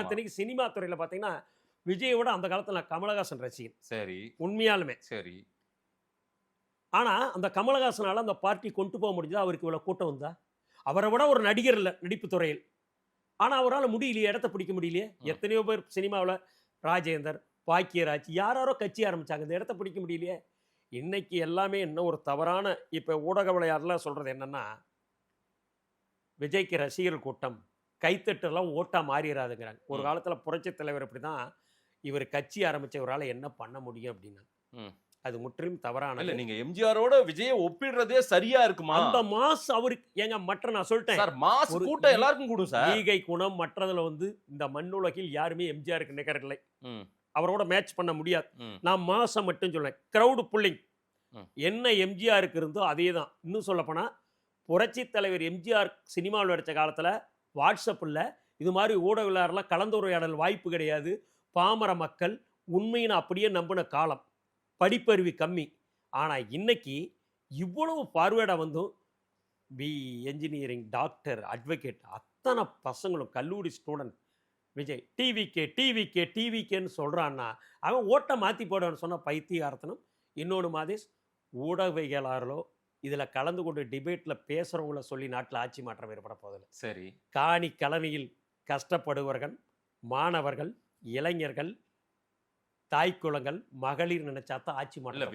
அத்தனைக்கு cinema துறையில் பார்த்தீங்கன்னா விஜயோட அந்த காலத்தில் நான் கமலஹாசன் ரசிகன். சரி உண்மையாலுமே. சரி. ஆனால் அந்த கமலஹாசனால் அந்த பார்ட்டி கொண்டு போக முடிஞ்சதா? அவருக்கு இவ்வளோ கூட்டம் வந்தா? அவரை விட ஒரு நடிகர் இல்லை நடிப்பு துறையில். ஆனால் அவரால் முடியலையே, இடத்த பிடிக்க முடியலையே. எத்தனையோ பேர் சினிமாவில் ராஜேந்தர், பாக்கியராஜ் யாரோ கட்சி ஆரம்பித்தாங்க, இந்த இடத்த பிடிக்க முடியலையே. இன்னைக்கு எல்லாமே என்ன ஒரு தவறான இப்போ ஊடக விளையாடலாம் சொல்கிறது என்னென்னா, விஜய்க்கு ரசிகர் கூட்டம் கைத்தட்டெல்லாம் ஓட்டா மாறிடாதுங்கிறாங்க. ஒரு காலத்தில் புரட்சி தலைவர் இப்படி தான், இவர் கட்சி ஆரம்பித்தவரால் என்ன பண்ண முடியும் அப்படின்னா, அது முற்றிலும் தவறான. இல்ல நீங்க எம்ஜிஆரோட விஜயை ஒப்பிடுறதே சரியா இருக்குமா? அந்த மாஸ் அவருக்கு ஏங்க மற்ற நான் சொல்லிட்டேன் சார், மாஸ் கூட்டம் எல்லாருக்கும் கூடும் சார். ஈகை குணம் மற்றதுல இந்த மண்ணுலகில் யாருமே எம்ஜிஆருக்கு நிகரில்லை. அவரோட மேட்ச் பண்ண முடியாது. நான் மாசம் மட்டும் சொல்றேன். கிரவுட் புல்லிங் என்ன எம்ஜிஆருக்கு இருந்தோ அதே தான். இன்னும் சொல்லப்போனா புரட்சி தலைவர் எம்ஜிஆர் சினிமாவில் நடித்த காலத்தில் வாட்ஸ்அப்பில் இது மாதிரி ஊடகவியலாளர்லாம் கலந்துரையாடல் வாய்ப்பு கிடையாது. பாமர மக்கள் உண்மையின அப்படியே நம்பின காலம், படிப்பறிவு கம்மி. ஆனால் இன்னைக்கு இவ்வளவு பார்வையிட வந்தும் என்ஜினியரிங், டாக்டர், அட்வொகேட் அத்தனை பசங்களும் கல்லூரி ஸ்டூடெண்ட் விஜய் டிவிக்கேன்னு சொல்கிறான்னா அவன் ஓட்டை மாற்றி போடுவான்னு சொன்ன பைத்தியகாரத்தனம். இன்னொன்று மாதேஷ், ஊடகவியலாளர்களோ இதில் கலந்து கொண்டு டிபேட்டில் பேசுகிறவங்கள சொல்லி நாட்டில் ஆட்சி மாற்றம் ஏற்பட போதில்லை. சரி, காணி கலனியில் கஷ்டப்படுவர்கள், மாணவர்கள், இளைஞர்கள், தாய்க்குளங்கள், மகளிர் நினைச்சா தான் ஆட்சி மாற்றம்.